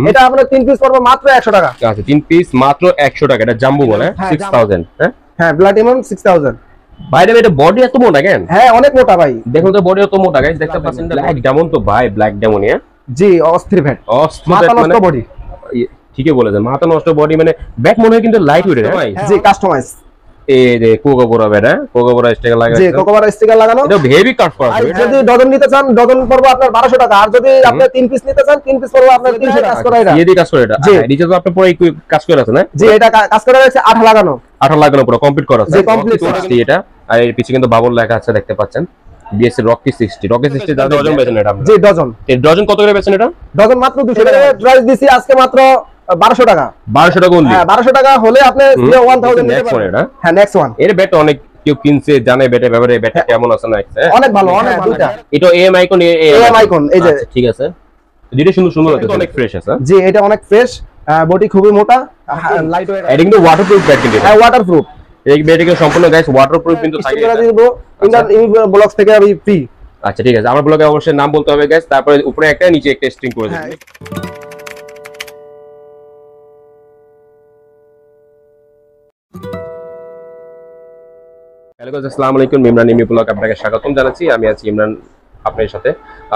এটা আপনার 3 পিস পড়বে মাত্র 100 টাকা। আচ্ছা 3 পিস মাত্র 100 টাকা। এটা জাম্বো বলে 6000। হ্যাঁ হ্যাঁ প্লাটিনাম 6000। ভাই এটা বডি এত মোটা কেন? হ্যাঁ অনেক মোটা ভাই, দেখুন তো বডি এত মোটা গাইস, দেখতে পাচ্ছেন ব্ল্যাক ডায়মন্ড তো ভাই, ব্ল্যাক ডায়মন্ড। হ্যাঁ জি অস্থির ভ্যাট, মাথা নষ্ট বডি। ঠিকই বলেছেন, মাথা নষ্ট বডি মানে ব্যাট মনে হয় কিন্তু লাইট ওয়েট ভাই। জি কাস্টমাইজ এই যে কোকোবোরা বেটা, কোকোবোরা স্টিকার লাগানো। জি কোকোবোরা স্টিকার লাগানো। এটা হেভি কাট করা আছে। যদি ডজন নিতে চান ডজন পড়বে আপনার 1200 টাকা, আর যদি আপনি 3 পিস নিতে চান 3 পিস পড়বে আপনার 300 টাকা। কাজ করা এটা এই কাজ করে এটা। নিচে তো আপনি পুরো কাজ করে আছে না? জি এটা কাজ করা আছে, আঠা লাগানো। আঠা লাগানো পুরো কমপ্লিট করা আছে। জি কমপ্লিট এটা। আর এর পিছে কিন্তু বাবল লেখা আছে, দেখতে পাচ্ছেন বিএসসি রকি 60। রকি 60 দাম ডজন বেচেন এটা আপনি? জি ডজন। এই ডজন কত করে বেচেন এটা? ডজন মাত্র 200 টাকা প্রাইস দিছি আজকে, মাত্র 1200 টাকা। 1200 টাকা only? হ্যাঁ 1200 টাকা হলে আপনি 1000 নিতে পারবেন। হ্যাঁ নেক্সট ওয়ান। এর ব্যাট অনেক কেউ কিনছে, জানে ব্যাটের ব্যাপারে, ব্যাটটা কেমন আছে না আছে। অনেক ভালো, অনেক ভালো। এটা এম আইকন, এম আইকন এই যে। ঠিক আছে, যেটা সুন্দর সুন্দর আছে, অনেক ফ্রেশ আছে। জি এটা অনেক ফ্রেশ, বডি খুবই মোটা, লাইট ওয়েট। এটা কিন্তু ওয়াটারপ্রুফ ব্যাট কিন্তু। হ্যাঁ ওয়াটারপ্রুফ। এই ব্যাটটা সম্পূর্ণ গাইস ওয়াটারপ্রুফ কিন্তু থাকে। এটা দিব ইন্ডিয়ান ব্লগস থেকে আমি ফ্রি। আচ্ছা ঠিক আছে, আমার ব্লগে অবশ্যই নাম বলতে হবে গাইস, তারপরে উপরে একটা নিচে একটা স্ট্রিং করে দেবেন। হ্যালো গাইস, আসসালামু আলাইকুম। ইমরান ইমি ব্লগ আপনাকে স্বাগতম জানাচ্ছি। আমি আছি ইমরান আপনার সাথে।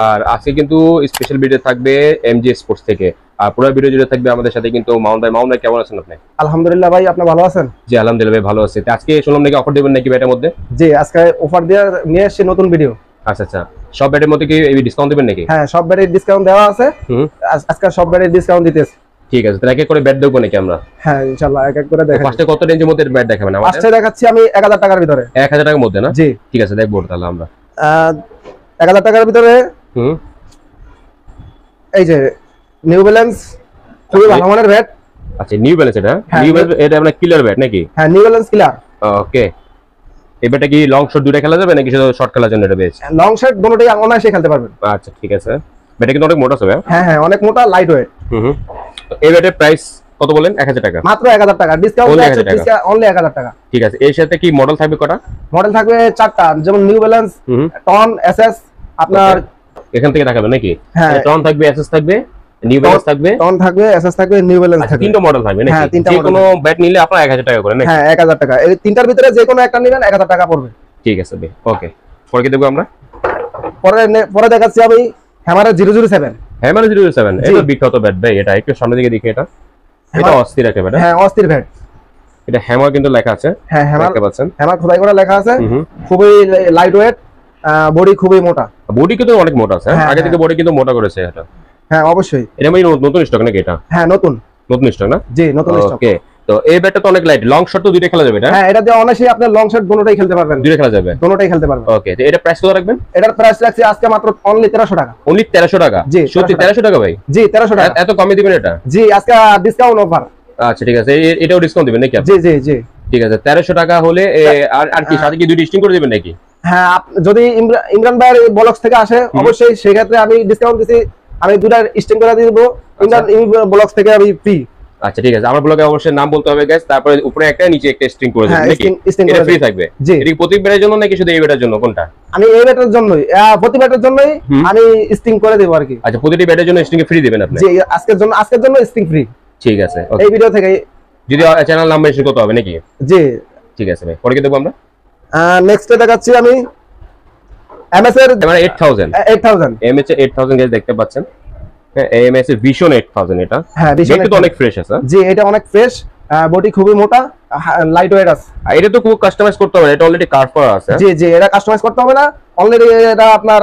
আর আজকে কিন্তু স্পেশাল ভিডিও থাকবে এমজি স্পোর্টস থেকে। আর পুরো ভিডিও জুড়ে থাকবে আমাদের সাথে কিন্তু মাউন্ট ভাই। মাউন্ট ভাই কেমন আছেন আপনি? আলহামদুলিল্লাহ ভাই, আপনি ভালো আছেন? জি আলহামদুলিল্লাহ ভাই ভালো আছি। আজকে শুনলাম নাকি অফার দেবেন নাকি ব্যাটের মধ্যে? জি আজকে অফার দিয়ে নিয়ে এসেছি নতুন ভিডিও। আচ্ছা আচ্ছা, সব ব্যাটের মধ্যে কি এই ডিসকাউন্ট দিবেন নাকি? হ্যাঁ সব ব্যাটের ডিসকাউন্ট দেওয়া আছে। আজকে সব ব্যাটের ডিসকাউন্ট দিতেছি। ঠিক আছে, তাহলে এক এক করে ব্যাট দেখবো নাকি আমরা? হ্যাঁ ইনশাআল্লাহ এক এক করে দেখাবো। ফার্স্টে কত রেঞ্জের মধ্যে ব্যাট দেখাবেন আমাদের? ফার্স্টে দেখাচ্ছি আমি 1000 টাকার ভিতরে। 1000 টাকার মধ্যে না? জি ঠিক আছে, দেখবো তাহলে আমরা। 1000 টাকার ভিতরে এই যে নিউ ব্যালেন্স, খুবই ভালো মানের ব্যাট। আচ্ছা নিউ ব্যালেন্স, এটা নিউ ব্যালেন্স, এটা মানে কিলার ব্যাট নাকি? হ্যাঁ নিউ ব্যালেন্স কিলার। ওকে, এই ব্যাটটা কি লং শট দুটো খেলা যাবে নাকি শুধু শর্ট খেলার জন্য এটা বেস্ট? লং শট দুটোই অনায়াসে খেলতে পারবেন। আচ্ছা ঠিক আছে, ব্যাটটা কিন্তু অনেক মোটা হবে। হ্যাঁ হ্যাঁ অনেক মোটা, লাইট ওয়েট। এই ব্যাটের প্রাইস কত বলেন? 1000 টাকা মাত্র। 1000 টাকা ডিসকাউন্ট আছে, অনলি 1000 টাকা। ঠিক আছে, এর সাথে কি মডেল থাকবে কটা? মডেল থাকবে 4টা, যেমন নিউ ব্যালেন্স, টন, এসএস। আপনার এখান থেকে দেখাবেন নাকি? হ্যাঁ টন থাকবে, এসএস থাকবে, নিউ ব্যালেন্স থাকবে, টন থাকবে, এসএস থাকবে, নিউ ব্যালেন্স থাকবে। তিনটা মডেল থাকবে নাকি? হ্যাঁ তিনটা যে মডেল। কোনো ব্যাট নিলে আপনারা 1000 টাকা করে নাকি? হ্যাঁ 1000 টাকা। এই তিনটার ভিতরে যে কোনো একটা নেবেন 1000 টাকা পড়বে। ঠিক আছে ভাই, ওকে। পরে কি দেখবো আমরা? পরে দেখাচ্ছি আমি হ্যামারের 007। হ্যামার 007 এটা বিখ্যাত ব্যাট ভাই। এটা একটু সামনে দিকে দেখি, এটা অস্থির একটা ব্যাট। হ্যাঁ অস্থির ব্যাট। এটা হ্যামার কিন্তু লেখা আছে। হ্যাঁ হ্যামার দেখতে পাচ্ছেন, হ্যামার খোদাই করা লেখা আছে। খুবই লাইট ওয়েট, বডি খুবই মোটা। বডি কিন্তু অনেক মোটা আছে। আগে থেকে বডি কিন্তু মোটা করেছে এটা। হ্যাঁ অবশ্যই। এটা মানে নতুন স্টক নাকি এটা? হ্যাঁ নতুন স্টক না? জি নতুন স্টক। ওকে, তো এই ব্যাটটা তো অনেক লাইট, লং শট তো দুইটা খেলা যাবে এটা? হ্যাঁ এটা দিয়ে অনায়াসে আপনি লং শট দুটোই খেলতে পারবেন। দুইটা খেলা যাবে, দুটোই খেলতে পারবেন। ওকে, তো এটা প্রাইস কত রাখবেন? এটার প্রাইস রাখছি আজকে মাত্র অনলি 1300 টাকা। অনলি 1300 টাকা? জি সত্যি 1300 টাকা ভাই? জি 1300 টাকা। এত কমে দিবেন এটা? জি আজকে ডিসকাউন্ট অফার। আচ্ছা ঠিক আছে, এটাও ডিসকাউন্ট দিবেন নাকি? জি জি জি ঠিক আছে, 1300 টাকা হলে আর কি সাথে কি দুইটা স্টিং করে দিবেন নাকি? হ্যাঁ যদি ইমরান ভাইয়ের ব্লগস থেকে আসে অবশ্যই সেই ক্ষেত্রে আমি ডিসকাউন্ট দিছি, আমি দুটা স্টিং করে দিব ইমরান ব্লগস থেকে আমি ফ্রি। আচ্ছা ঠিক আছে, আমার ব্লগে অবশ্যই নাম বলতে হবে গাইস, তারপরে উপরে একটা নিচে একটা স্ট্রিং করে দেবেন নাকি? এটা ফ্রি থাকবে? এটা কি প্রতি ব্যাটের জন্য নাকি শুধু এই ব্যাটের জন্য, কোনটা? আমি এই ব্যাটের জন্যই, প্রতি ব্যাটের জন্যই আমি স্ট্রিং করে দেব আর কি। আচ্ছা, প্রতিটি ব্যাটের জন্য স্ট্রিং ফ্রি দিবেন আপনি? জি আজকের জন্য স্ট্রিং ফ্রি। ঠিক আছে, এই ভিডিও থেকে। যদি চ্যানেল নাম মেনশন করতে হবে নাকি? জি ঠিক আছে ভাই, পরে কি দেখব আমরা? নেক্সট দেখাচ্ছি আমি এমএস এর মানে 8000 এমএস এর 8000 গাইস দেখতে পাচ্ছেন। হ্যাঁ এমএস এর ভিশন 8000 এটা। হ্যাঁ ভিশন তো অনেক ফ্রেশ আছে। জি এটা অনেক ফ্রেশ, বডি খুবই মোটা, লাইট ওয়েট আছে। এটা তো খুব কাস্টমাইজ করতে হবে, এটা অলরেডি কার্ভ করা আছে। জি জি এটা কাস্টমাইজ করতে হবে না, অলরেডি এটা আপনার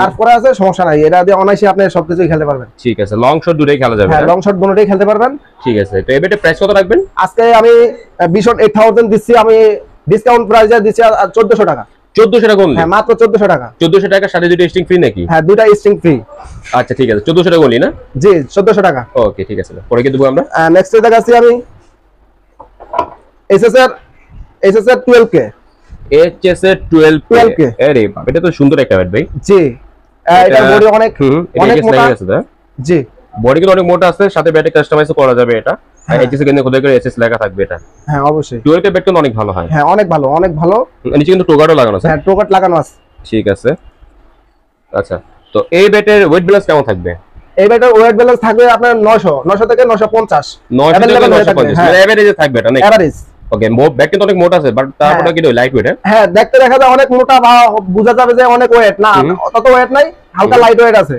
কার্ভ করা আছে, সমস্যা নাই। এটা দিয়ে অনায়াসে আপনি সবকিছুই খেলতে পারবেন। ঠিক আছে, লং শট দুটোই খেলা যাবে? হ্যাঁ লং শট দুটোই খেলতে পারবেন। ঠিক আছে, তো এবারে প্রাইস কত রাখবেন? আজকে আমি ভিশন 8000 দিচ্ছি, আমি ডিসকাউন্ট প্রাইসে দিচ্ছি 1400 টাকা। 1400 টাকা only? হ্যাঁ মাত্র 1400 টাকা। 1400 টাকার সাথে দুটো স্ট্রিং ফ্রি নাকি? হ্যাঁ দুটো স্ট্রিং ফ্রি। আচ্ছা ঠিক আছে, 1400 টাকা only না? জি 1400 টাকা। ওকে ঠিক আছে, পরে কি দেবো আমরা? নেক্সট দেখাচ্ছি আমি এসএসআর 12K। এইচএসআর 12K আরে বাপ, এটা তো সুন্দর একটা ব্যাট ভাই। জি এটা বডি অনেক মোটা আছে। জি বডি কিন্তু অনেক মোটা আছে, সাথে ব্যাটে কাস্টমাইজ করা যাবে এটা। এইচএসআর কিন্তু খোদাই করে এসএস লেখা থাকবে এটা। হ্যাঁ অবশ্যই 12K ব্যাট কিন্তু অনেক ভালো হয়। হ্যাঁ অনেক ভালো, অনেক ভালো। নিচে কিন্তু টোগারও লাগানো আছে। হ্যাঁ টোগার লাগানো আছে। ঠিক আছে, আচ্ছা তো এই ব্যাটের ওয়েট ব্যালেন্স কেমন থাকবে? এই ব্যাটের ওয়েট ব্যালেন্স থাকবে আপনার 900 থেকে 950 900 থেকে 950 মানে এভারেজে থাকবে এটা নাকি? এভারেজ। ওকে, ব্যাট কিন্তু অনেক মোটা আছে, বাট তারপরে কি লাইট ওয়েট? হ্যাঁ, দেখতে দেখা যায় অনেক মোটা বা বোঝা যাবে যে অনেক ওয়েট না, অত ওয়েট নাই, হালকা লাইট ওয়েট আছে।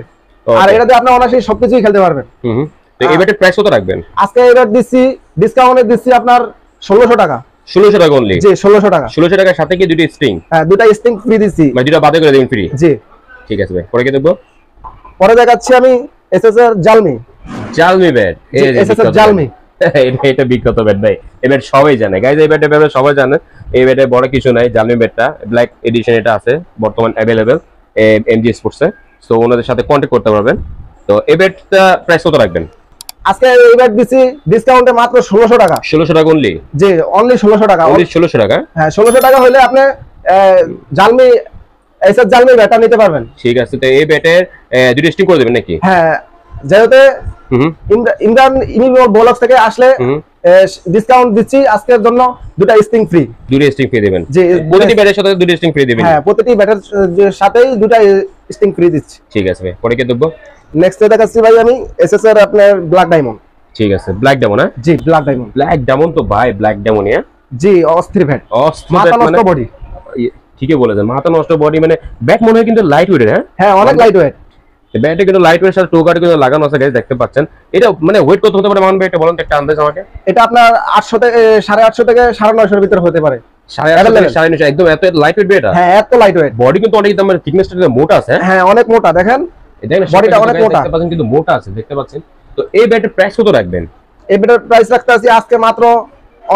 আর এটাতে আপনি অনায়াসে সবকিছুই খেলতে পারবেন। তো এই ব্যাটের প্রাইস কত রাখবেন? আজকে এবার দিচ্ছি ডিসকাউন্টে দিচ্ছি আপনার 1600 টাকা। 1600 টাকা অনলি? জি 1600 টাকা। 1600 টাকার সাথে কি দুটো স্ট্রিং? হ্যাঁ, দুটো স্ট্রিং ফ্রি দিচ্ছি, মানে দুটো বাদে করে দিবেন ফ্রি? জি ঠিক আছে ভাই। পরে কি দেখবো? পরে দেখাচ্ছি আমি এসএসআর জালমি। জালমি ব্যাট, এই যে এসএসআর জালমি, এটা বিখ্যাত ব্যাট ভাই, এই ব্যাট সবাই জানে গাইজ, এই ব্যাটের ব্যাপারে সবাই জানে। এই ব্যাটে বড় কিছু নাই, জালমি ব্যাটটা ব্ল্যাক এডিশন এটা আছে বর্তমান অ্যাভেলেবেল এমজি স্পোর্টসে, সো ওনাদের সাথে কন্ট্যাক্ট করতে পারবেন। তো এই ব্যাটটা প্রাইস কত রাখবেন? আজকে এই ব্যাট দিচ্ছি ডিসকাউন্টে মাত্র 1600 টাকা। 1600 টাকা অনলি? জি অনলি 1600 টাকা। অনলি 1600 টাকা? হ্যাঁ 1600 টাকা হলে আপনি জালমি এসএস জালমি ব্যাটটা নিতে পারবেন। ঠিক আছে, তো এই ব্যাটের দুটো স্ট্রিং করে দেবেন নাকি? হ্যাঁ, যেহেতু ইমরান ব্লগস থেকে আসলে ডিসকাউন্ট দিচ্ছি আজকের জন্য, দুটো স্ট্রিং ফ্রি। দুটো স্ট্রিং ফ্রি দিবেন? জি, প্রতিটি ব্যাটের সাথে দুটো স্ট্রিং ফ্রি দিবেন? হ্যাঁ, প্রতিটি ব্যাটের সাথেই দুটো স্ট্রিং ফ্রি দিচ্ছি। ঠিক আছে ভাই। পরে কি দেখবো? নেক্সট দেখাচ্ছি ভাই আমি এসএসআর আপনার ব্ল্যাক ডায়মন্ড। ঠিক আছে, ব্ল্যাক ডায়মন্ড? হ্যাঁ জি ব্ল্যাক ডায়মন্ড। ব্ল্যাক ডায়মন্ড তো ভাই, ব্ল্যাক ডায়মন্ড জি অস্থির ব্যাট, মাথা নষ্ট বডি। ঠিকই বলেছেন, মাথা নষ্ট বডি, মানে ব্যাট মনে হয় কিন্তু লাইট ওয়েট। হ্যাঁ অনেক লাইট ওয়েট। ব্যাটে কিন্তু লাইট ওয়েট সাথে টোকার কিন্তু লাগানো আছে গাইস, দেখতে পাচ্ছেন। এটা মানে ওয়েট কত হতে পারে মান ভাই, এটা বলুন একটা আন্দাজ আমাকে। এটা আপনার 800 থেকে 850 থেকে 950 এর ভিতর হতে পারে। 850 থেকে 950, একদম এত লাইট ওয়েট এটা? হ্যাঁ এত লাইট ওয়েট। বডি কিন্তু অনেক একদম থিকনেসটা মোটা আছে। হ্যাঁ অনেক মোটা, দেখেন বডিটা অনেক মোটা, দেখতে পাচ্ছেন কিন্তু মোটা আছে, দেখতে পাচ্ছেন। তো এই ব্যাটের প্রাইস কত রাখবেন? এই ব্যাটের প্রাইস রাখতে আছি আজকে মাত্র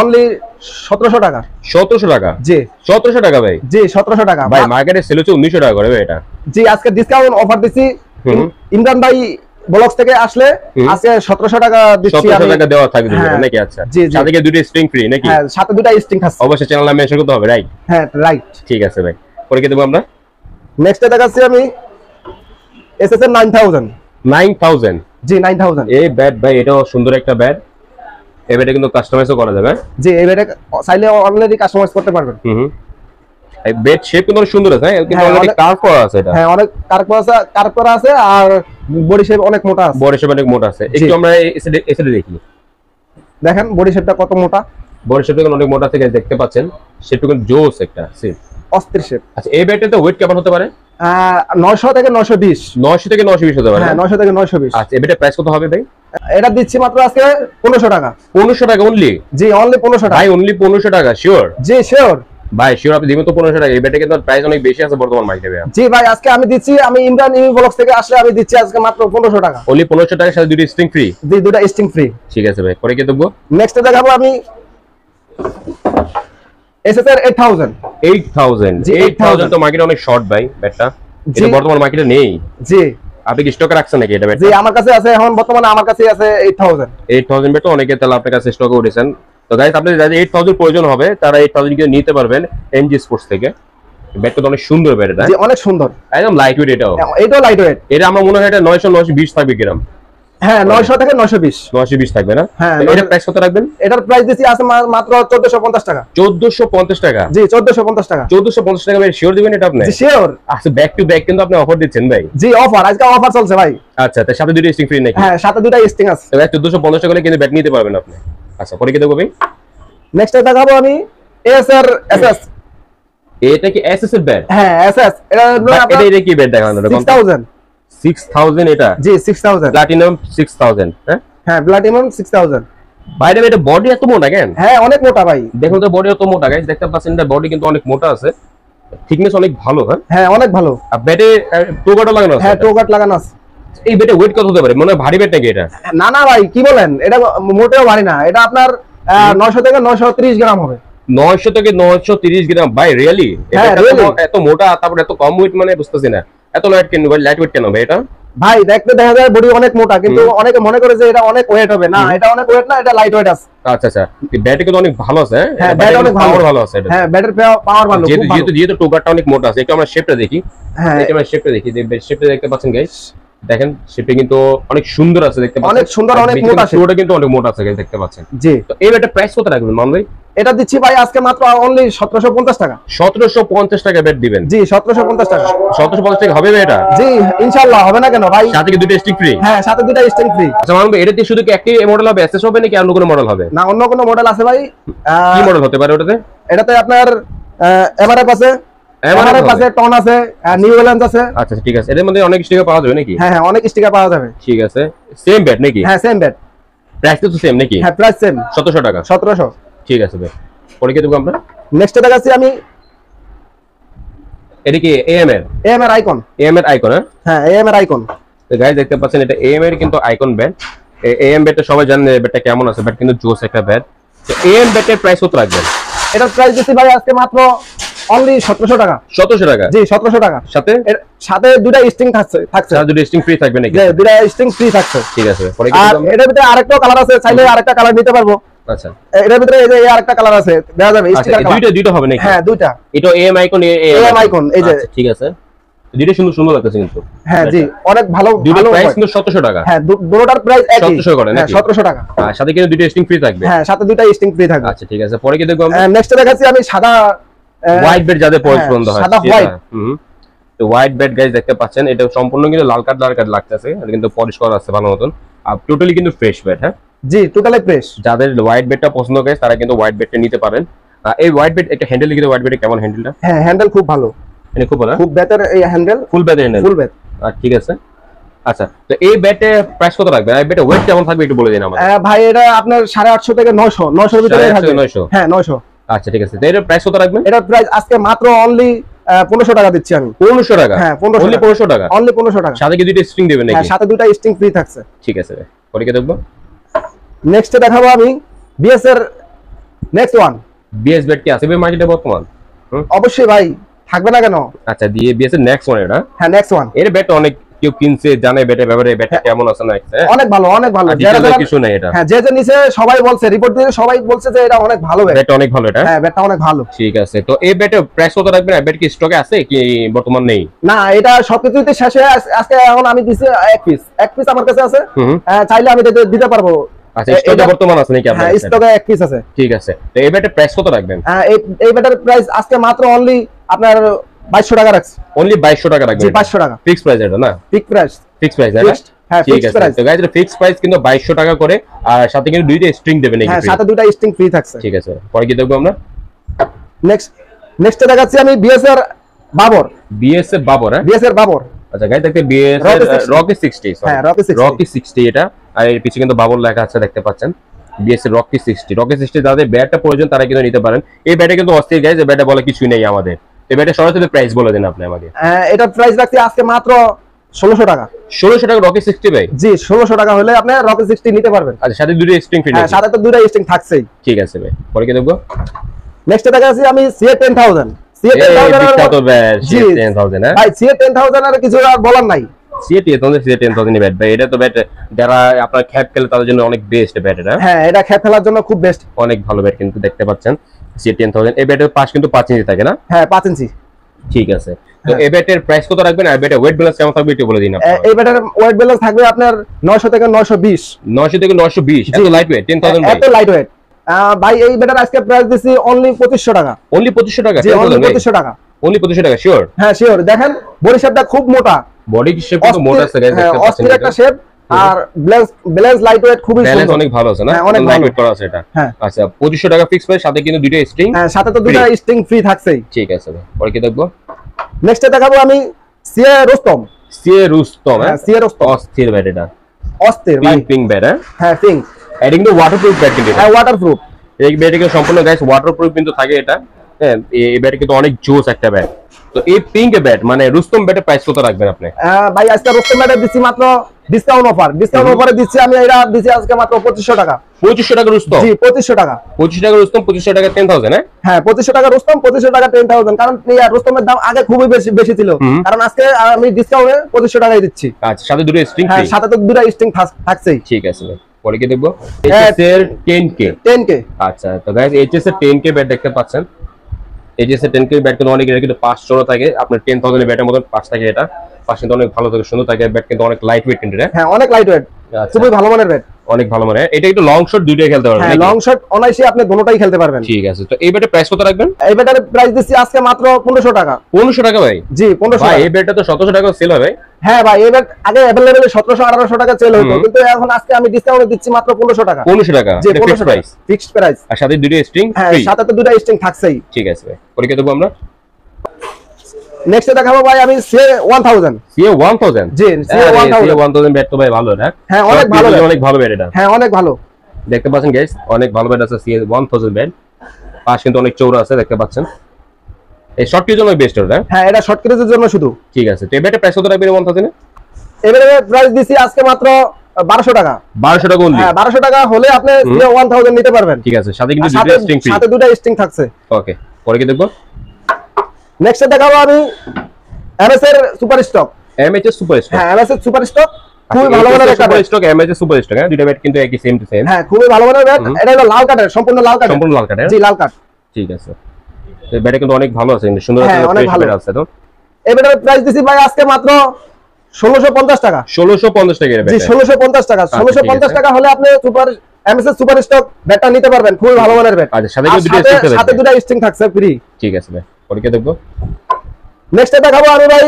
অনলি 1700 টাকা। 1700 টাকা? জি 1700 টাকা ভাই? জি 1700 টাকা ভাই, মার্কেটে সেল হচ্ছে 1900 টাকা করে ভাই এটা। জি আজকে ডিসকাউন্ট অফার দিছি ইমরান ভাই ব্লগস থেকে আসলে, আজকে 1700 টাকা দিচ্ছি। 1700 টাকা দেওয়া থাকবে নাকি? আচ্ছা, সাথে কি দুটো স্ট্রিং ফ্রি নাকি? হ্যাঁ সাথে দুটো স্ট্রিং আছে। অবশ্যই চ্যানেল নাম মেনশন করতে হবে, রাইট? হ্যাঁ রাইট। ঠিক আছে ভাই। পরে কি দেবো আমরা? নেক্সট দেখাচ্ছি আমি এসএসআর 9000। 9000? জি 9000। এই ব্যাট ভাই, এটাও সুন্দর একটা ব্যাট। এই ব্যাটে কিন্তু কাস্টমাইজও করা যাবে। জি এই ব্যাটে চাইলে অলরেডি কাস্টমাইজ করতে পারবেন। এই ব্যাট শেপ কিন্তু অনেক সুন্দর আছে, হ্যাঁ কিন্তু অলরেডি কার্ভ করা আছে এটা। হ্যাঁ অনেক কার্ভ করা আছে, আর বডি শেপ অনেক মোটা আছে। বডি শেপ অনেক মোটা আছে। একটু আমরা এসে দেখি, দেখেন বডি শেপটা কত মোটা। বডি শেপটা কিন্তু অনেক মোটা আছে, দেখতে পাচ্ছেন। শেপটা কিন্তু জোস একটা শেপ, অস্থির শেপ। আচ্ছা, এই ব্যাটে তো ওয়েট কেমন হতে পারে? 900 থেকে 920। 900 থেকে 920 হতে পারে? হ্যাঁ 900 থেকে 920। আচ্ছা, এই ব্যাটের প্রাইস কত হবে ভাই? এটা দিচ্ছি মাত্র আজকে 1500 টাকা। 1500 টাকা অনলি? জি অনলি 1500 টাকা ভাই, অনলি 1500 টাকা? শিওর? জি শিওর ভাই, শিওর আপনি দিবেন তো 1500 টাকা? এই ব্যাটে কিন্তু প্রাইস অনেক বেশি আছে বর্তমান মার্কেটে ভাই। জি ভাই, আজকে আমি দিচ্ছি, আমি ইমরান ব্লগস থেকে আসলে আমি দিচ্ছি আজকে মাত্র 1500 টাকা। অনলি 1500 টাকার সাথে দুটো স্ট্রিং ফ্রি? জি দুটো স্ট্রিং ফ্রি। ঠিক আছে ভাই। পরে কি দেবো? নেক্সট দেখাবো আমি এসএসআর 8000। 8000? 8000 তো মার্কেটে অনেক শর্ট ভাই ব্যাটটা, এটা বর্তমান মার্কেটে নেই। জি আপনি কি স্টকে রাখছেন নাকি এটা ব্যাট? জি আমার কাছে আছে, এখন বর্তমানে আমার কাছে আছে 8000। 8000 ব্যাট তো অনেকে তাহলে আপনার কাছে স্টকে উঠেছেন। তো গাইস, আপনাদের যাদের 8000 প্রয়োজন হবে তারা 8000 কে নিতে পারবেন এমজি স্পোর্টস থেকে। ব্যাটটা তো অনেক সুন্দর ব্যাট এটা। জি অনেক সুন্দর, একদম লাইট ওয়েট। এটাও লাইট ওয়েট। এটা আমার মনে হয় এটা 900 920 থাকবে গ্রাম। হ্যাঁ 900 থেকে 920। 920 থাকবে না? হ্যাঁ। এটার প্রাইস কত রাখবেন? এটার প্রাইস দিছি আছে মাত্র 1450 টাকা। 1450 টাকা? জি 1450 টাকা। 1450 টাকা ভাই, শিওর দিবেন এটা আপনি? জি শিওর। আচ্ছা, ব্যাক টু ব্যাক কিন্তু আপনি অফার দিচ্ছেন ভাই। জি অফার, আজকে অফার চলছে ভাই। আচ্ছা, তার সাথে দুটো স্ট্রিং ফ্রি নাকি? হ্যাঁ সাথে দুটো স্ট্রিং আছে। তো ভাই 1450 টাকা কিন্তু ব্যাট নিতে পারবেন আপনি। আচ্ছা, পরে কি দেবো ভাই? নেক্সট দেখাবো আমি এসআর এসএস। এটা কি এসএস এর ব্যাট? হ্যাঁ এসএস। এটা কি ব্যাট দেখানো? 6000। 6000 এটা? জি 6000। প্লাটিনাম 6000? হ্যাঁ হ্যাঁ প্লাটিনাম 6000। ভাই এটা বডি এত মোটা কেন? হ্যাঁ অনেক মোটা ভাই, দেখুন তো বডি এত মোটা গাইস, দেখতে পাচ্ছেন এটা বডি কিন্তু অনেক মোটা আছে, থিকনেস অনেক ভালো। হ্যাঁ হ্যাঁ অনেক ভালো। আর ব্যাটে টোকাটা লাগানো আছে? হ্যাঁ টোকাট লাগানো আছে। এই ব্যাটে ওয়েট কত হতে পারে? মনে হয় ভারী ব্যাট নাকি এটা? না না ভাই কি বলেন, এটা মোটেও ভারী না, এটা আপনার 900 থেকে 930 গ্রাম হবে। 900 থেকে 930 গ্রাম? ভাই রিয়েলি? এত মোটা তারপর এত কম ওয়েট, মানে বুঝতেছি না এত লাইট কেন ভাই, লাইট ওয়েট কেন ভাই এটা? ভাই দেখতে দেখা যায় বডি অনেক মোটা, কিন্তু অনেকে মনে করে যে এটা অনেক ওয়েট হবে, না এটা অনেক ওয়েট না, এটা লাইট ওয়েট আছে। আচ্ছা আচ্ছা, ব্যাটে কিন্তু অনেক ভালো আছে। হ্যাঁ ব্যাট অনেক ভালো আছে এটা। হ্যাঁ ব্যাটের পাওয়ার ভালো, খুব ভালো। যেহেতু টোকারটা অনেক মোটা আছে, একটু আমরা শেপটা দেখি। হ্যাঁ এটা আমরা শেপটা দেখি, যে শেপটা দেখতে পাচ্ছেন গাইস, দেখেন শেপটা কিন্তু অনেক সুন্দর আছে, দেখতে পাচ্ছেন অনেক সুন্দর, অনেক মোটা আছে, পুরোটা কিন্তু অনেক মোটা আছে গাইস, দেখতে পাচ্ছেন। জি। তো এই ব্যাটের প্রাইস কত রাখবেন মান ভাই? এটা দিচ্ছি ভাই আজকে মাত্র অনলি 1750 টাকা। 1750 টাকা ব্যাট দিবেন? জি 1750 টাকা। 1750 টাকা হবে ভাই এটা? জি ইনশাআল্লাহ, হবে না কেন ভাই? সাথে কি দুটো স্টিক ফ্রি? হ্যাঁ সাথে দুটো স্টিং ফ্রি। আচ্ছা মামুন ভাই, এটাতে শুধু কি একটি মডেল হবে, এসএস হবে নাকি অন্য কোনো মডেল হবে? না অন্য কোনো মডেল আছে ভাই। কি মডেল হতে পারে ওটাতে? এটাতে আপনার এমআরএফ আছে, এমআরএফ আছে, টন আছে, নিউ ব্যালেন্স আছে। আচ্ছা ঠিক আছে, এর মধ্যে অনেক স্টিকার পাওয়া যাবে নাকি? হ্যাঁ হ্যাঁ অনেক স্টিকার পাওয়া যাবে। ঠিক আছে, সেম ব্যাট নাকি? হ্যাঁ সেম ব্যাট। প্রাইস তো সেম নাকি? হ্যাঁ প্রাইস সেম 1700 টাকা। 1700। ঠিক আছে ভাই, পরে কি দেবো আমরা? নেক্সট দেখাচ্ছি আমি এটা কি এএম এএমআর আইকন। এর আইকন? হ্যাঁ এএমআর আইকন। তো গাইস দেখতে পাচ্ছেন এটা এএম এর কিন্তু আইকন ব্যাট। এএম ব্যাটটা সবাই জানেন ব্যাটটা কেমন আছে, ব্যাট কিন্তু জোস একটা ব্যাট। তো এএম ব্যাটের প্রাইস কত রাখবেন? এটার প্রাইস দিচ্ছি ভাই আজকে মাত্র অনলি 1700 টাকা। 1700 টাকা? জি 1700 টাকা। সাথে এর সাথে দুটো স্টিং থাকছে। আর দুটো স্টিং ফ্রি থাকবে নাকি? জি দুটো স্টিং ফ্রি থাকছে। ঠিক আছে, পরে কি আর দেবো আমরা? এটার ভিতরে আরেকটা কালার আছে, চাইলে আরেকটা কালার নিতে পারবো। আচ্ছা এটার ভিতরে এই যে আরেকটা কালার আছে, দেখা যাবে আচ্ছা, স্টিকার কালার। দুইটা হবে নাকি? হ্যাঁ দুইটা। এটা এএম আইকন, এএম আইকন এই যে। আচ্ছা, ঠিক আছে, দুইটা সুন্দর সুন্দর লাগতেছে কিন্তু। হ্যাঁ জি অনেক ভালো। দুইটার ভালো প্রাইস হয়। কিন্তু 1700 টাকা। হ্যাঁ দুটোটার প্রাইস একই। 1700 করে হ্যাঁ নাকি? 1700 টাকা। আর সাথে কিন্তু দুটো স্টিং ফ্রি থাকবে? হ্যাঁ সাথে দুটো স্টিং ফ্রি থাকবে। আচ্ছা ঠিক আছে, পরে কি দেখবো আমরা? নেক্সট দেখাচ্ছি আমি সাদা হোয়াইট বেড যাদের পছন্দ হয়, সাদা সেটা। white। তো হোয়াইট বেড গাইস দেখতে পাচ্ছেন, এটা সম্পূর্ণ কিন্তু লাল কাট লাগতেছে, এটা কিন্তু পলিশ করা আছে ভালো মতন, আর টোটালি কিন্তু ফ্রেশ বেড। হ্যাঁ জি টোটালি ফ্রেশ। যাদের হোয়াইট বেডটা পছন্দ গাইস তারা কিন্তু হোয়াইট বেডটা নিতে পারেন। এই হোয়াইট বেড একটা হ্যান্ডেল লিখে, হোয়াইট বেডে কেমন হ্যান্ডেলটা? হ্যাঁ হ্যান্ডেল খুব ভালো, এটা খুব ভালো, খুব বেটার এই হ্যান্ডেল। ফুল বেড হ্যান্ডেল? ফুল বেড। ঠিক আছে। আচ্ছা, তো এই ব্যাটের প্রাইস কত রাখবেন? এই ব্যাটের ওয়েট কেমন থাকবে একটু বলে দিন আমাদের। ভাই এটা আপনার 850 থেকে 900, 900 এর ভিতরে থাকবে। 900? হ্যাঁ 900। আচ্ছা ঠিক আছে, তো এর প্রাইস কত রাখবেন? এটার প্রাইস আজকে মাত্র অনলি 1500 টাকা দিচ্ছি আমি। 1500 টাকা? হ্যাঁ 1500 অনলি 1500 টাকা? অনলি 1500 টাকা। সাথে কি দুটো স্ট্রিং দিবেন হ্যাঁ নাকি? সাথে দুটো স্টিং ফ্রি থাকছে। ঠিক আছে, পরে কি দেখবো? নেক্সট দেখাবো আমি বিএস এর নেক্সট ওয়ান। বিএস ব্যাট কি আছে ভাই মার্কেটে বর্তমান? অবশ্যই ভাই, থাকবে না কেন? আচ্ছা, দিয়ে বিএস এর নেক্সট ওয়ান এটা? হ্যাঁ নেক্সট ওয়ান। এর ব্যাট অনেক কেউ কিনছে, জানে ব্যাটের ব্যাপারে, ব্যাটটা কেমন আছে না আছে? অনেক ভালো, অনেক ভালো। কিছু নাই এটা? হ্যাঁ যে যে নিচে সবাই বলছে, রিপোর্ট দিয়ে সবাই বলছে যে এটা অনেক ভালো ব্যাট। ব্যাটটা অনেক ভালো এটা? হ্যাঁ ব্যাটটা অনেক ভালো। ঠিক আছে, তো এই ব্যাটের প্রাইস কত রাখবেন? ব্যাট কি স্টকে আছে কি বর্তমান নেই? না এটা সবকিছুতে শেষে আজকে এখন আমি দিছি এক পিস আমার কাছে আছে। চাইলে আমি দিতে পারবো। আচ্ছা, স্টকে বর্তমান আছে নাকি আপনার? হ্যাঁ স্টকে এক পিস আছে। ঠিক আছে, তো এই ব্যাটের প্রাইস কত রাখবেন? এই ব্যাটের প্রাইস আজকে মাত্র অনলি আপনার 2200 টাকা রাখছি। অনলি 2200 টাকা রাখবেন? জি 2200 টাকা ফিক্স প্রাইস এটা না? Fix price. ফিক্স প্রাইস না? হ্যাঁ ঠিক ফিক্স আছে, প্রাইস। তো গাইস এটা ফিক্স প্রাইস কিন্তু 2200 টাকা করে, আর সাথে কিন্তু দুইটা স্ট্রিং দেবেন নাকি? হ্যাঁ সাথে দুটো স্ট্রিং ফ্রি থাকছে। ঠিক আছে, পরে কি দেখবো আমরা? নেক্সট দেখাচ্ছি আমি বিএস এর বাবর। বিএস এর বাবর? হ্যাঁ বিএস এর বাবর। আচ্ছা গাইস দেখতে বিএস এর রকি 60। হ্যাঁ রকি 60। রকি 60 এটা, আর এর পিছে কিন্তু বাবর লেখা আছে দেখতে পাচ্ছেন। বিএস এর রকি 60। রকি 60 যাদের ব্যাটটা প্রয়োজন তারা কিন্তু নিতে পারেন। এই ব্যাটে কিন্তু অস্থির গাইস, এই ব্যাটে বলে কিছুই নেই আমাদের। এই ব্যাটে সরাসরি প্রাইস বলে দেন আপনি আমাকে। এটার প্রাইস রাখছি আজকে মাত্র 1600 টাকা। 1600 টাকা রকি 60 ভাই? জি 1600 টাকা হলে আপনি রকি 60 নিতে পারবেন। আচ্ছা, সাথে দুটো স্ট্রিং ফ্রি? হ্যাঁ সাথে তো দুটো স্ট্রিং থাকছেই। ঠিক আছে ভাই, পরে কি দেখবো? নেক্সট দেখাচ্ছি আমি সিএ 10000। সিএ এই 10000 বিখ্যাত ব্যাট জি 10000। হ্যাঁ ভাই সিএ 10000 আর কিছু আর বলার নাই। সিএ 10000 ব্যাট ভাই, এটা তো ব্যাট যারা আপনার খ্যাপ খেলে তাদের জন্য অনেক বেস্ট ব্যাট এটা। হ্যাঁ এটা খেলা খেলার জন্য খুব বেস্ট। অনেক ভালো ব্যাট কিন্তু দেখতে পাচ্ছেন সিএ 10000। এই ব্যাটের পাশ কিন্তু 5 ইঞ্চি থাকে না? হ্যাঁ 5 ইঞ্চি। ঠিক আছে, তো এই ব্যাটের প্রাইস কত রাখবেন? আর ব্যাটের ওয়েট ব্যালেন্স কেমন থাকবে একটু বলে দিন আপনি। এই ব্যাটের ওয়েট ব্যালেন্স থাকবে আপনার 900 থেকে 920। 900 থেকে 920? এত লাইট ওয়েট 10000 ভাই? এত লাইট ওয়েট ভাই। এই ব্যাটের আজকে প্রাইস দিছি অনলি 2500 টাকা। অনলি 2500 টাকা? জি অনলি 2500 টাকা। অনলি 2500 টাকা শিওর? হ্যাঁ শিওর। দেখেন বডি শেপটা খুব মোটা, বডি শেপ কিন্তু মোটা আছে গাইস, দেখতে পাচ্ছেন অস্থির একটা শেপ। আর ব্যালেন্স লাইট ওয়েট খুবই সুন্দর। ব্যালেন্স অনেক ভালো আছে না? হ্যাঁ অনেক লাইট ভালো ওয়েট করা আছে এটা। হ্যাঁ আচ্ছা 2500 টাকা ফিক্স প্রাইস, সাথে কিন্তু দুটো স্ট্রিং। হ্যাঁ সাথে তো দুটো স্ট্রিং ফ্রি থাকছেই। ঠিক আছে ভাই, পরে কি দেখবো? নেক্সট দেখাবো আমি সিএ রুস্তম। সিএ রুস্তম? হ্যাঁ সিএ রুস্তম। অস্থির ব্যাট এটা, অস্থির ভাই। Pink bat? হ্যাঁ পিঙ্ক। এটা কিন্তু ওয়াটারপ্রুফ ব্যাট কিন্তু। হ্যাঁ ওয়াটারপ্রুফ। এই ব্যাটে কিন্তু সম্পূর্ণ গাইস ওয়াটারপ্রুফ কিন্তু থাকে এটা। হ্যাঁ এই ব্যাট কিন্তু অনেক জোস একটা ব্যাট। তো এই পিঙ্ক ব্যাট মানে রুস্তম ব্যাটের প্রাইস কত রাখবেন আপনি? ভাই আজকে রুস্তম ব্যাটে দিচ্ছি মাত্র ডিসকাউন্ট অফারে দিচ্ছি আমি। এটা দিচ্ছি আজকে মাত্র 2500 টাকা। 2500 টাকা রুস্তম? জি 2500 টাকা। 2500 টাকা রুস্তম, 2500 টাকা 10000? হ্যাঁ 2500 টাকা রুস্তম, 2500 টাকা 10000। কারণ রুস্তমের দাম আগে খুবই বেশি ছিল, কারণ আজকে আমি ডিসকাউন্টে 2500 টাকায় দিচ্ছি। আচ্ছা, সাথে দুটো স্ট্রিং ফ্রি? হ্যাঁ সাথে তো দুটো স্ট্রিং থাকছেই। ঠিক আছে ভাই, পরে কি দেখবো? এইচএস এর 10K। 10K। আচ্ছা, তো গাইস এইচএস এর 10K ব্যাট দেখতে পাচ্ছেন। এইচএস এর 10K ব্যাট কিন্তু অনেক, এটা কিন্তু 5 চড়া থাকে আপনার 10000 এর ব্যাটের মতন 5 থাকে। এটা পাশে কিন্তু অনেক ভালো থাকে, সুন্দর থাকে। ব্যাট কিন্তু অনেক লাইট ওয়েট কিন্তু। হ্যাঁ অনেক লাইট ওয়েট, খুবই ভালো মানের ব্যাট। অনেক ভালো মানে এটা একটু লং শট দুইটাই খেলতে পারবেন হ্যাঁ, লং শট অনায়াসে আপনি দুটোটাই খেলতে পারবেন। ঠিক আছে, তো এই ব্যাটের প্রাইস কত রাখবেন? এই ব্যাটের প্রাইস দিচ্ছি আজকে মাত্র 1500 টাকা। 1500 টাকা ভাই? জি 1500 ভাই টাকা। এই ব্যাটটা তো 1700 টাকা সেল হয় ভাই। হ্যাঁ ভাই, এই ব্যাট আগে अवेलेबल 1700-1800 টাকা সেল হতো, কিন্তু এখন আজকে আমি ডিসকাউন্টে দিচ্ছি মাত্র 1500 টাকা। 1500 টাকা জি, এটা ফিক্সড প্রাইস। Fixed price. আর সাথে দুটো স্ট্রিং হ্যাঁ, ফ্রি। সাথে তো দুটো স্ট্রিং থাকছেই। ঠিক আছে ভাই, পরীক্ষা দেবো আমরা। নেক্সট দেখাবো ভাই আমি CA1000। CA1000? জি, CA1000 ব্যাট তো ভাই ভালো না? হ্যাঁ, অনেক ভালো, অনেক ভালো ব্যাট এটা। হ্যাঁ, অনেক ভালো। দেখতে পাচ্ছেন গাইস, অনেক ভালো ব্যাট আছে CA1000 ব্যাট। পাশ কিন্তু অনেক চৌড়া আছে, দেখতে পাচ্ছেন। এই শর্ট কির জন্য বেস্ট এটা। হ্যাঁ, এটা শর্ট কিরের জন্য শুধু। ঠিক আছে, তো এই ব্যাটের প্রাইস কত রাখবেন 1000 এ? এবারে প্রাইস দিছি আজকে মাত্র 1200 টাকা। 1200 টাকা অনলি? হ্যাঁ, 1200 টাকা হলে আপনি CA1000 নিতে পারবেন। ঠিক আছে, সাথে কিন্তু আর দুটো স্ট্রিং ফ্রি। সাথে দুটো স্ট্রিং থাকছে। ওকে, পরে কি দেখবো? নেক্সট দেখাবো আমি MS এর সুপার স্টক। MH এর সুপার স্টক? হ্যাঁ, MS এর সুপার স্টক খুবই ভালো মানের একটা সুপার ব্যাট। স্টক, MH এর সুপার স্টক, হ্যাঁ দুটো ব্যাট কিন্তু একই সেম টু সেম। হ্যাঁ, খুবই ভালো মানের ব্যাট। এটা হলো লাল কাঠের, সম্পূর্ণ লাল কাঠের। সম্পূর্ণ লাল কাঠের? জি, লাল কাঠ। ঠিক আছে, এই ব্যাটে কিন্তু অনেক ভালো আছে, কিন্তু সুন্দর হ্যাঁ, অনেক ভালো আছে। তো এই ব্যাটের প্রাইস দিছি ভাই আজকে মাত্র 1650 টাকা। 1650 টাকা এর ব্যাট? জি, 1650 টাকা। 1650 টাকা হলে আপনি সুপার MS এর সুপার স্টক ব্যাটটা নিতে পারবেন, খুবই ভালো মানের ব্যাট। আচ্ছা, সাথে কিন্তু দুটো স্ট্রিং সাথে দুটো স্ট্রিং থাকছে ফ্রি। ঠিক আছে ভাই, পরীক্ষা দেখবো। নেক্সট দেখাবো আমি ভাই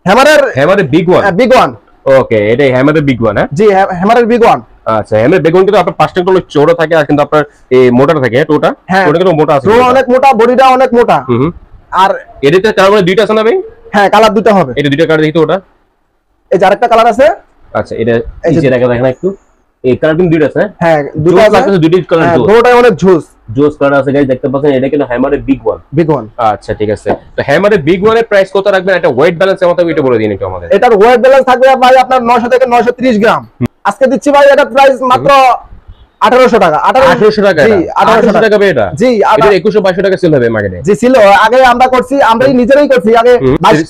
হ্যামারের big one. Big one. Okay, এটাই হ্যামারের বিগ ওয়ান? হ্যাঁ জি, হ্যামারের বিগ ওয়ান। আচ্ছা, হ্যামারের বিগ ওয়ান কিন্তু আপনার পাঁচটা কিন্তু চৌড়া থাকে, আর কিন্তু আপনার এই মোটা থাকে টোটা। হ্যাঁ, টোটা কিন্তু মোটা আছে, অনেক মোটা, বডিটা অনেক মোটা। হুম। আর এটাতে কালার দুইটা আছে না ভাই? হ্যাঁ, কালার দুটো হবে। এটা দুইটা কালার দেখি তো ওটা। এই যে আরেকটা কালার আছে। আচ্ছা, এটা নিচে দেখা দেখেন একটু, এই কালার কিন্তু দুইটা আছে। হ্যাঁ, দুটো আছে, দুইটা কালার জোস। দুটোটাই অনেক জোস কালার আছে গাইস, দেখতে পাচ্ছেন। এটা কিন্তু হ্যামারের বিগ ওয়ান। Big one. আচ্ছা, ঠিক আছে, তো হ্যামারের বিগ ওয়ানের প্রাইস কত রাখবেন? এটা ওয়েট ব্যালেন্স এর মতো এটা বলে দিন একটু আমাদের। এটার ওয়েট ব্যালেন্স থাকবে ভাই আপনার 900 থেকে 930 গ্রাম। আজকে দিচ্ছি ভাই এটা প্রাইস মাত্র 1800 টাকা। 1800 টাকা? জি, 1800 টাকা ভাই এটা? জি, এটা 2100-2200 টাকা সেল হবে মার্কেটে। জি, ছিল আগে, আমরা করছি, আমরাই নিজেরাই করছি আগে।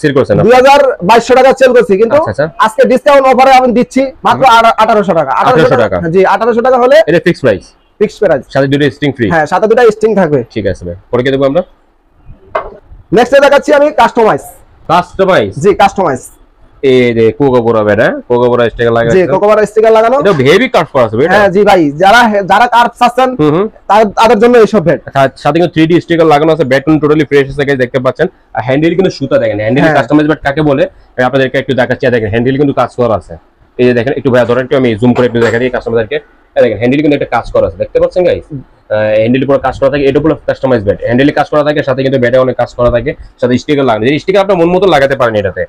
সেল করছেন না? 2200 টাকা সেল করছি, কিন্তু আচ্ছা, আজকে ডিসকাউন্ট অফারে আমি দিচ্ছি মাত্র 1800 টাকা। 1800 টাকা? জি, 1800 টাকা হলে এটা ফিক্স প্রাইস? ফিক্সড প্রাইস, সাথে দুটো স্ট্রিং ফ্রি? হ্যাঁ, সাথে দুটো স্ট্রিং থাকবে। ঠিক আছে ভাই, পরে কি দেবো আমরা? নেক্সট দেখাচ্ছি আমি কাস্টমাইজ। কাস্টমাইজ? জি, কাস্টমাইজ। এই যে কোকোবোরা বেটা, কোকোবোরা স্টিকার লাগানো। জি, কোকোবোরা স্টিকার লাগানো। এটা হেভি কার্ভ করা আছে বেটা। হ্যাঁ জি ভাই, যারা কার্ভ চাচ্ছেন তাদের জন্য এইসব ব্যাট। সাথে কিন্তু 3D স্টিকার লাগানো আছে, ব্যাট কিন্তু টোটালি ফ্রেশ আছে গাইস, দেখতে পাচ্ছেন। আর হ্যান্ডেল কিন্তু সুতা, দেখেন হ্যান্ডেল কাস্টমাইজ ব্যাট কাকে বলে আমি আপনাদেরকে একটু দেখাচ্ছি। দেখেন হ্যান্ডেল কিন্তু কাজ করা আছে, এই যে দেখেন, একটু ভাইয়া ধরেন, একটু আমি জুম করে একটু দেখাই দিই কাস্টমারদেরকে। দেখেন হ্যান্ডেল কিন্তু একটা কাজ করা আছে, দেখতে পাচ্ছেন গাইস। হ্যান্ডেল পুরো কাজ করা থাকে, এটা পুরো কাস্টমাইজ ব্যাট। হ্যান্ডেলে কাজ করা থাকে, সাথে কিন্তু ব্যাটে অনেক কাজ করা থাকে, সাথে স্টিকার লাগানো। এই স্টিকার আপনি মন মতো লাগাতে পারেন এটাতে।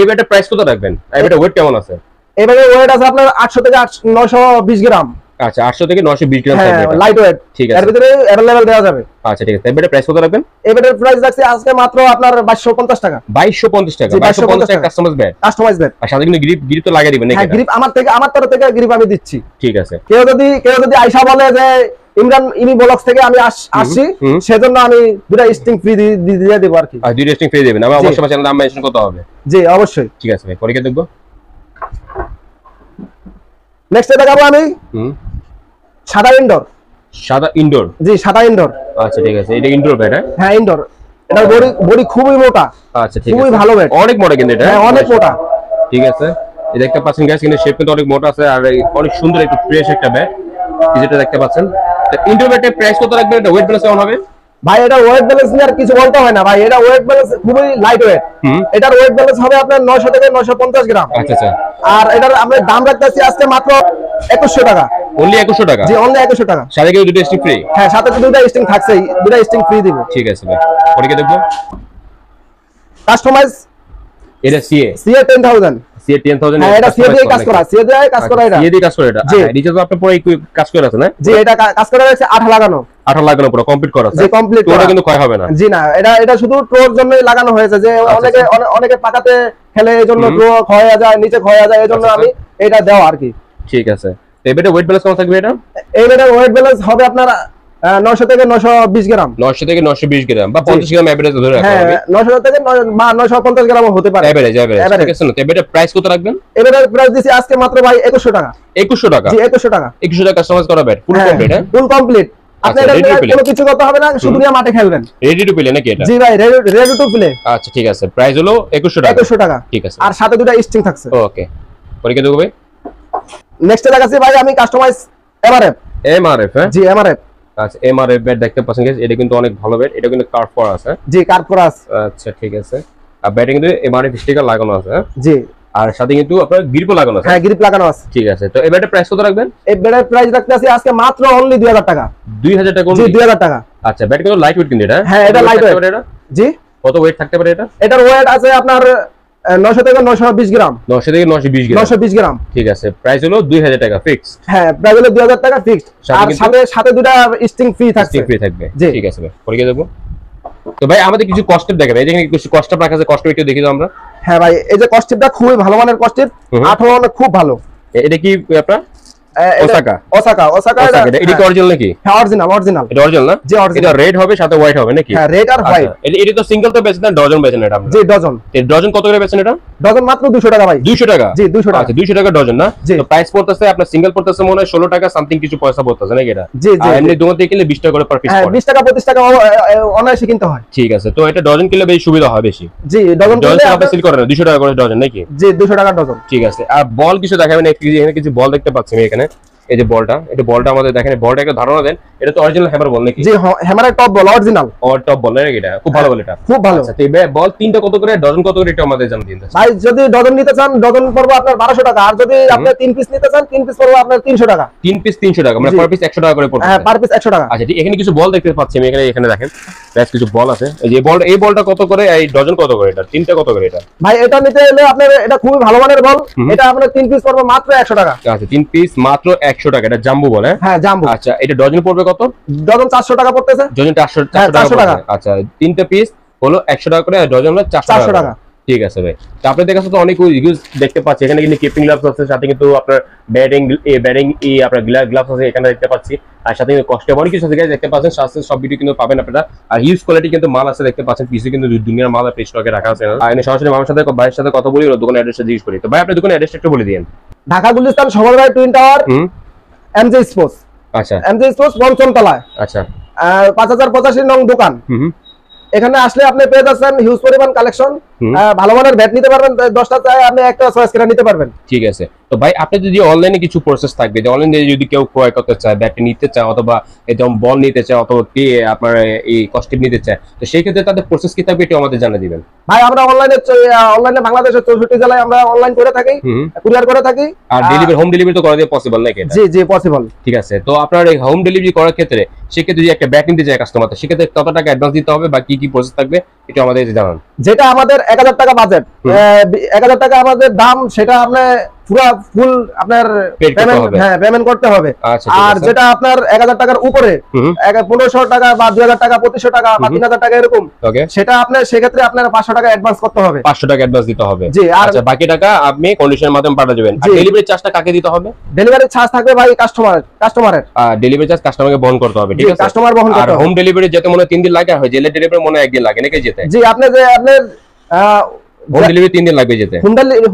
এই ব্যাটের প্রাইস কত রাখবেন? এই ব্যাটের ওয়েট কেমন আছে? এবারে ওয়েট আছে আপনার 800 থেকে 920 গ্রাম। আচ্ছা, 800 থেকে 920 গ্রাম থাকবে এটা? Light weight. ঠিক আছে, এর ভিতরে अवेलेबल দেওয়া যাবে। আচ্ছা, ঠিক আছে, এই ব্যাটের প্রাইস কত রাখবেন? এই ব্যাটের প্রাইস রাখছি আজকে মাত্র আপনার 2250 টাকা। 2250 টাকা? 2250 টাকা কাস্টমাইজ ব্যাট? Customize bat. আর সাথে কিন্তু গ্রিপ তো লাগিয়ে দিবেন নাকি? হ্যাঁ, গ্রিপ আমার তরফ থেকে গ্রিপ আমি দিচ্ছি। ঠিক আছে, কেউ যদি আয়শা বলে যে ইমরান ইমি ব্লগস থেকে আমি আসছি, সেজন্য আমি দুটো স্ট্রিং ফ্রি দিয়ে দেব আর কি। আর দুটো স্ট্রিং ফ্রি দিবেন? আমি অবশ্যই চ্যানেল নাম মেনশন করতে হবে। জি, অবশ্যই। ঠিক আছে ভাই, পরীক্ষা দেখবো। নেক্সট দেখাবো আমি সাদা ইনডোর। সাদা ইনডোর? জি, সাদা ইনডোর। আচ্ছা, ঠিক আছে, এটা ইনডোর ব্যাট? হ্যাঁ, ইনডোর। এটা বডি খুবই মোটা। আচ্ছা, ঠিক আছে, খুবই ভালো ব্যাট। অনেক মোটা কিন্তু এটা? হ্যাঁ, অনেক মোটা। ঠিক আছে, এই দেখতে পাচ্ছেন গাইস, কিন্তু শেপ কিন্তু অনেক মোটা আছে, আর অনেক সুন্দর একটু ফ্রেশ একটা ব্যাট যেটা দেখতে পাচ্ছেন। তো ইনডোর ব্যাটের প্রাইস কত রাখবেন? এটা ওয়েট ব্যালেন্স কেমন হবে? ভাই, এটা ওয়েট ব্যালেন্স নিয়ে আর কিছু বলতে হয় না ভাই, এটা ওয়েট ব্যালেন্স খুবই লাইট ওয়েট। এটার ওয়েট ব্যালেন্স হবে আপনার 900 থেকে 950 গ্রাম। আচ্ছা আচ্ছা, আর এটার আমরা দাম রাখতেছি আজকে মাত্র 2100 টাকা। অনলি 2100 টাকা? জি, অনলি 2100 টাকা। সাথে কিন্তু দুটো স্ট্রিং ফ্রি? হ্যাঁ, সাথে দুটো স্ট্রিং থাকছেই, দুটো স্ট্রিং ফ্রি দিব। ঠিক আছে ভাই, পরীক্ষা দেখবো। কাস্টমাইজ এটা CA 10000। CA 10000? হ্যাঁ, এটা CA দিয়ে কাজ করা, CA দিয়ে কাজ করা। এটা CA দিয়ে কাজ করা? এটা নিচে তো আপনি পুরো কাজ করে আছে না? জি, এটা কাজ করা আছে, আঠা লাগানো। আঠা লাগানো পুরো কমপ্লিট করা আছে? জি, কমপ্লিট করা। ওটা কিন্তু ক্ষয় হবে না? জি না, এটা শুধু টোর জন্যই লাগানো হয়েছে, যে অনেকে পাকাতে খেলে এজন্য টো ক্ষয় হয়ে যায়, নিচে ক্ষয় হয়ে যায়, এজন্য আমি এটা দেওয়া আর কি। ঠিক আছে, এবারে ওয়েট ব্যালেন্স কেমন থাকবে এটা? এইবারে ওয়েট ব্যালেন্স হবে আপনার 900 থেকে 920 গ্রাম। 900 থেকে 920 গ্রাম বা 50 গ্রাম এভারেজ ধরে রাখা হবে? হ্যাঁ, 900 থেকে 950 গ্রাম হতে পারে এভারেজ। ঠিক আছে, না এবারে প্রাইস কত রাখবেন? এবারে প্রাইস দিছি আজকে মাত্র ভাই 2100 টাকা। 2100 টাকা? জি, 2100 টাকা। 2100 টাকা কাস্টমাইজ করা ব্যাট ফুল কমপ্লিট? হ্যাঁ, ফুল কমপ্লিট। আপনি এটা কোনো কিছু করতে হবে না, শুধু নিয়ে মাঠে খেলবেন। রেডি টু প্লে নাকি এটা? জি ভাই, রেডি টু প্লে। আচ্ছা, ঠিক আছে, প্রাইস হলো 2100 টাকা? 2100 টাকা। ঠিক আছে, আর সাথে দুটো স্ট্রিং থাকছে। ওকে, পরীক্ষা দেবো ভাই। নেক্সট দেখাচ্ছি ভাই আমি কাস্টমাইজ এমআরএফ। এমআরএফ, হ্যাঁ জি এমআরএফ। আচ্ছা এমআরএফ ব্যাট দেখতে পাচ্ছেন guys, এটা কিন্তু অনেক ভালো ব্যাট, এটা কিন্তু কার্ভ করা আছে। জি কার্ভ করা আছে। আচ্ছা ঠিক আছে, আর ব্যাটে কিন্তু এমআরএফ স্টিকার লাগানো আছে, হ্যাঁ জি, আর সাথে কিন্তু আপনার গ্রিপও লাগানো আছে। হ্যাঁ গ্রিপ লাগানো আছে। ঠিক আছে, তো এই ব্যাটের প্রাইস কত রাখবেন? এই ব্যাটের প্রাইস রাখতে আছি আজকে মাত্র অনলি 2000 টাকা। 2000 টাকা? জি 2000 টাকা। আচ্ছা ব্যাট কিন্তু লাইট ওয়েট কিন্তু এটা? হ্যাঁ এটা লাইট ওয়েট। এটা জি কত ওয়েট থাকতে পারে এটা? এটার ওয়েট আছে আপনার 900 থেকে 920 গ্রাম। 900 থেকে 920 গ্রাম। 920 গ্রাম। ঠিক আছে, প্রাইস হলো 2000 টাকা ফিক্সড। হ্যাঁ প্রাইস হলো 2000 টাকা ফিক্সড, আর সাথে দুটো স্টিং ফ্রি থাকছে। স্টিং ফ্রি থাকবে। জি। ঠিক আছে ভাই, পরে গিয়ে দেখবো। তো ভাই আমাদের কিছু কস্টেপ দেখাবে, এই যে কিছু কস্টেপ রাখা আছে, কস্টেপ একটু দেখি দাও আমরা। হ্যাঁ ভাই এই যে কস্টিপটা খুবই ভালো মানের কস্টিপ, 18 মানে খুব ভালো। এটা কি আপনার ওসাকা? ওসাকা এটা কি অরিজিনাল নাকি? হ্যাঁ অরিজিনাল। এটা অরিজিনাল না? জি অরিজিনাল। এটা রেড হবে সাথে হোয়াইট হবে নাকি? হ্যাঁ রেড আর হোয়াইট। এটা তো সিঙ্গেল তো বেচেন না, ডজন বেচেন এটা আপনারা? জি ডজন। এই ডজন কত করে বেচেন এটা? ডজন মাত্র 200 টাকা ভাই। 200 টাকা? জি 200 টাকা। আচ্ছা 200 টাকা ডজন না? জি। তো প্রাইস পড়তেছে আপনার সিঙ্গেল পড়তেছে মনে হয় 16 টাকা সামথিং কিছু পয়সা পড়তেছে নাকি এটা? জি জি। আর এমনি দোকান থেকে কিনলে 20 টাকা করে পার পিস হ্যাঁ পড়ে। 20 টাকা 25 টাকা অনায়াসে কিনতে হয়। ঠিক আছে, তো এটা ডজন কিনলে বেশি সুবিধা হয় বেশি। জি ডজন কিনলে আপনি সেল করেন 200 টাকা করে ডজন নাকি? জি 200 টাকা ডজন। ঠিক আছে, আর বল কিছু দেখাবেন? এখানে কিছু বল দেখতে পাচ্ছি আমি এখানে, এই যে বলটা, এটা বলটা আমাদের দেখেন, বলটা একটু ধারণা দেন, এটা তো অরিজিনাল হ্যামার বল নাকি? জি হ্যামারের top ball original. Or top ball নাকি এটা? খুব ভালো বল এটা। খুব ভালো। আচ্ছা তো এই বল তিনটা কত করে, ডজন কত করে, এটা আমাদের জানান দিন। ভাই যদি ডজন নিতে চান ডজন পড়বে আপনার 1200 টাকা, আর যদি আপনি 3 পিস নিতে চান 3 পিস পড়বে আপনার 300 টাকা। 3 পিস 300 টাকা, মানে জি। পার পিস 100 টাকা করে পড়বে? হ্যাঁ পার পিস 100 টাকা। আচ্ছা ঠিক, এখানে কিছু বল দেখতে পাচ্ছি আমি এখানে দেখেন, বেশ কিছু বল আছে। এই যে বল, এই বলটা কত করে, এই ডজন কত করে, এটা তিনটা কত করে এটা? ভাই এটা নিতে হলে আপনার এটা খুবই ভালো মানের বল, এটা আপনার 3 পিস পড়বে মাত্র 100 টাকা। আচ্ছা 3 পিস মাত্র 100 টাকা, এটা জাম্বো বল? হ্যাঁ জাম্বো। আচ্ছা এটা ডজন পড়বে কত? ডজন 400 টাকা পড়তেছে। ডজন 400 হ্যাঁ, 400 টাকা টাকা। পড়বে। আচ্ছা তিনটা পিস হলো 100 টাকা করে, আর ডজন হলো 400 400 টাকা। টাকা। ঠিক আছে ভাই, তো আপনাদের কাছে তো অনেক ইউজ দেখতে পাচ্ছি, এখানে কিন্তু কিপিং গ্লাভস আছে, সাথে কিন্তু আপনার ব্যাটিং আপনার গ্লাভস আছে এখানে দেখতে পাচ্ছি, আর সাথে কিন্তু কস্টিউম অনেক কিছু আছে guys, দেখতে পাচ্ছেন। সাথে সব ভিডিও কিন্তু পাবেন আপনারা, আর হিউজ কোয়ালিটি কিন্তু মাল আছে দেখতে পাচ্ছেন, পিসে কিন্তু দুনিয়ার মাল আপনি স্টকে রাখা আছে। আর এনে সরাসরি আমার সাথে ভাইয়ের সাথে কথা বলি, ওর দোকানের অ্যাড্রেসটা জিজ্ঞেস করি। তো ভাই আপনার দোকানের অ্যাড্রেসটা একটু বলে দিন। ঢাকা গুলিস্তান সমবায় টুইন টাওয়ার, এমজে স্পোর্টস। আচ্ছা এমজে স্পোর্টস পঞ্চম তলায়। আচ্ছা 5085 নং দোকান। এখানে আসলে আপনি পেয়ে যাচ্ছেন হিউজ পরিমাণ কালেকশন, ভালো মানের ব্যাট নিতে পারবেন, 10টা চাই আপনি একটা চয়েস করে নিতে পারবেন। ঠিক আছে, তো ভাই আপনি যদি অনলাইনে কিছু প্রসেস থাকবে, যে অনলাইনে যদি কেউ ক্রয় করতে চায়, ব্যাট নিতে চায়, অথবা এরকম বল নিতে চায়, অথবা আপনার এই কস্টিউম নিতে চায়, তো সেই ক্ষেত্রে তাদের প্রসেস কি থাকবে, এটা আমাদের জানিয়ে দিবেন। ভাই আমরা অনলাইনে বাংলাদেশের 64 জেলায় আমরা অনলাইন করে থাকি, কুরিয়ার করে থাকি। আর ডেলিভারি, হোম ডেলিভারি তো করা দিয়ে পসিবল নাকি এটা? জি জি পসিবল। ঠিক আছে, তো আপনার এই হোম ডেলিভারি করার ক্ষেত্রে সেক্ষেত্রে যদি একটা ব্যাট নিতে চায় কাস্টমার, সেক্ষেত্রে কত টাকা অ্যাডভান্স দিতে হবে বা কি কি প্রসেস থাকবে, এটা আমাদের জানান। যেটা আমাদের 1000 টাকা বাজেট, 1000 টাকা আমাদের দাম, সেটা আপনি পুরো ফুল আপনার পেমেন্ট করতে হবে। আর যেটা আপনার 1000 টাকার উপরে 1500 টাকা বা 2000 টাকা 2500 টাকা বা 3000 টাকা এরকম, সেটা আপনার সেক্ষেত্রে আপনার 500 টাকা অ্যাডভান্স করতে হবে। 500 টাকা অ্যাডভান্স দিতে হবে। জি, আর বাকি টাকা আপনি কন্ডিশনের মাধ্যমে পাঠিয়ে দিবেন। আর ডেলিভারি চার্জটা কাকে দিতে হবে? ডেলিভারি চার্জ থাকবে ভাই কাস্টমারের। ডেলিভারি চার্জ কাস্টমারকে বহন করতে হবে। ঠিক আছে, কাস্টমার বহন করতে হবে। আর হোম ডেলিভারি যেতে মনে 3 দিন লাগে, হয় জেলে ডেলিভারি মনে 1 দিন লাগে নাকি যেতে? জি আপনার হোম ডেলিভারি 3 দিন লাগবে যেতে।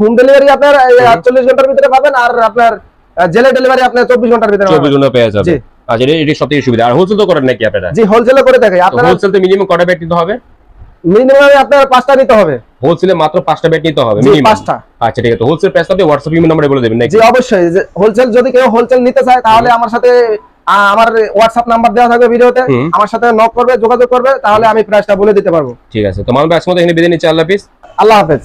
হোম ডেলিভারি আপনার 48 ঘন্টার ভিতরে পাবেন, আর আপনার জেলে ডেলিভারি আপনি 24 ঘন্টার ভিতরে 24 ঘন্টা পেয়ে যাবেন। আচ্ছা এটা সবথেকে সুবিধা। আর হোলসেল তো করেন নাকি আপনারা? জি হোলসেলে করে থাকি। আপনারা হোলসেল তো মিনিমাম কয়টা ব্যাট নিতে হবে? মিনিমাম আপনার 5টা নিতে হবে। হোলসেলে মাত্র 5টা ব্যাট নিতে হবে মিনিমাম 5টা। আচ্ছা ঠিক আছে, হোলসেল প্রাইস আপনি WhatsApp নম্বরে বলে দিবেন নাকি? জি অবশ্যই, হোলসেল যদি কেউ হোলসেল নিতে চায় তাহলে আমার সাথে, আমার WhatsApp নাম্বার দেওয়া থাকবে ভিডিওতে, আমার সাথে নক করবে, যোগাযোগ করবে, তাহলে আমি প্রাইসটা বলে দিতে পারবো। ঠিক আছে, তো মানবে আজকে মতো এখানে বিদায় নিচ্ছি। আল্লাহ হাফেজ। আল্লাহ হাফেজ।